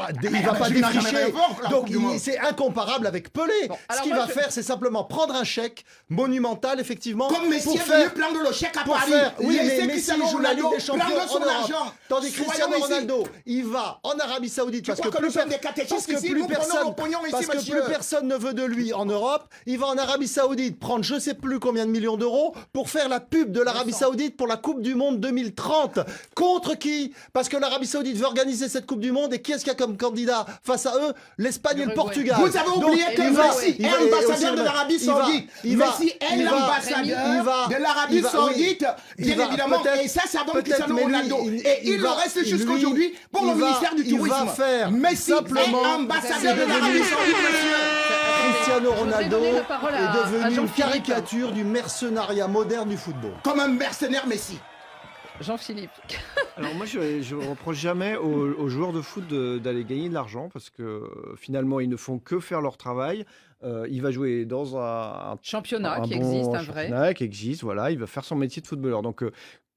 pas défricher. Donc c'est incomparable avec Pelé. Bon, ce qu'il va faire, c'est simplement prendre un chèque monumental, effectivement. Comme Messi a venu prendre le chèque à Paris. Oui, mais Messi joue la Ligue des Champions en Europe. Tandis que Cristiano Ronaldo, il va en Arabie Saoudite parce que plus personne ne veut de lui en Europe. Il va en Arabie Saoudite prendre je sais plus combien de millions d'euros pour faire la pub de l'Arabie Saoudite pour la Coupe du Monde 2030. Contre qui? Parce que l'Arabie Saoudite veut organiser cette Coupe du Monde et qui est-ce qu'il y a comme candidat face à eux? L'Espagne et le Portugal. Vous avez oublié que Messi est ambassadeur de l'Arabie Saoudite. Messi est l'ambassadeur de l'Arabie Saoudite, bien évidemment. Et ça va Cristiano Ronaldo. Et il le reste jusqu'aujourd'hui pour le ministère du Tourisme. Messi est ambassadeur de l'Arabie Saoudite, monsieur. Cristiano Ronaldo est devenu une caricature du mercenariat moderne du football. Comme un mercenaire Messi. Jean-Philippe. Alors moi, je ne reproche jamais aux joueurs de foot d'aller gagner de l'argent parce que finalement, ils ne font que faire leur travail. Il va jouer dans un championnat qui existe, voilà. Il va faire son métier de footballeur. Donc,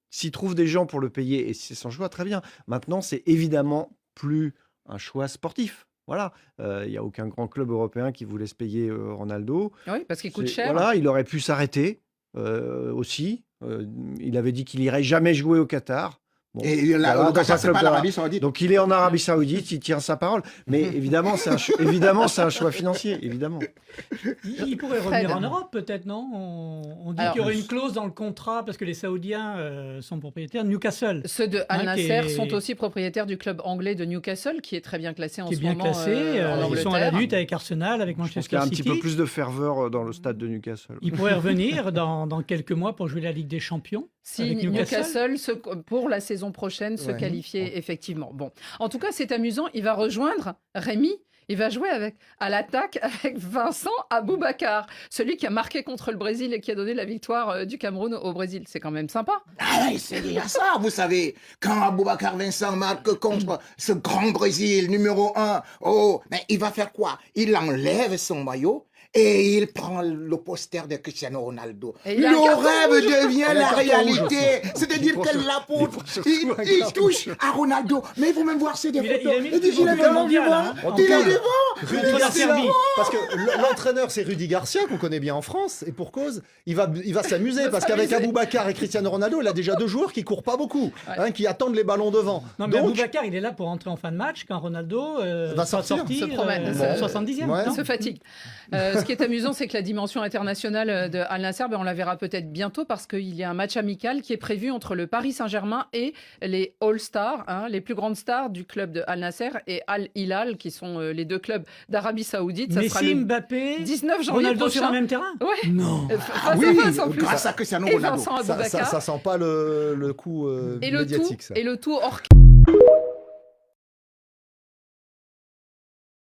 s'il trouve des gens pour le payer et si c'est son choix, très bien. Maintenant, c'est évidemment plus un choix sportif. Voilà, il n'y a aucun grand club européen qui vous laisse payer Ronaldo. Oui, parce qu'il coûte cher. Voilà, il aurait pu s'arrêter aussi. Il avait dit qu'il irait jamais jouer au Qatar. Bon, et là, c'est pas l'Arabie Saoudite. Donc il est en Arabie Saoudite, il tient sa parole. Mais évidemment, c'est un choix financier, évidemment. Il pourrait revenir en Europe, peut-être, non? On dit qu'il y aurait une clause dans le contrat parce que les Saoudiens sont propriétaires de Newcastle. Ceux de Al Nasser sont aussi propriétaires du club anglais de Newcastle, qui est très bien classé en ce moment. Qui est bien classé. Ils sont à la lutte avec Arsenal, avec Manchester City. Il y a un petit peu plus de ferveur dans le stade de Newcastle. Il pourrait revenir dans quelques mois pour jouer la Ligue des Champions. Si Newcastle, pour la saison prochaine, se qualifier effectivement. Bon, en tout cas, c'est amusant. Il va rejoindre Rémi. Il va jouer à l'attaque avec Vincent Aboubakar, celui qui a marqué contre le Brésil et qui a donné la victoire du Cameroun au Brésil. C'est quand même sympa. Ah oui, c'est bien ça, vous savez. Quand Aboubakar Vincent marque contre ce grand Brésil numéro 1, mais il va faire quoi? Il enlève son maillot et il prend le poster de Cristiano Ronaldo. Le rêve devient la réalité. C'est-à-dire qu'elle l'apôtre, il touche à Ronaldo. Mais il faut même voir ces photos. Il est tellement vivant. Il est vivant. Rudy Garcia, parce que l'entraîneur c'est Rudy Garcia qu'on connaît bien en France et pour cause, il va s'amuser parce qu'avec Aboubakar et Cristiano Ronaldo, il a déjà deux joueurs qui courent pas beaucoup, qui attendent les ballons devant. Non mais Aboubakar, il est là pour entrer en fin de match quand Ronaldo va sortir, se promène, 70e. Il se fatigue. Ce qui est amusant, c'est que la dimension internationale de Al Nasser, on la verra peut-être bientôt parce qu'il y a un match amical qui est prévu entre le Paris Saint-Germain et les All-Stars, les plus grandes stars du club de Al Nasser et Al Hilal, qui sont les deux clubs d'Arabie Saoudite. Ça sera le Mbappé, 19 janvier Ronaldo prochain. sur le même terrain. Ouais. Non. Face en plus. Grâce à Cristiano Ronaldo. Ça sent pas le coup médiatique. Et le tout hors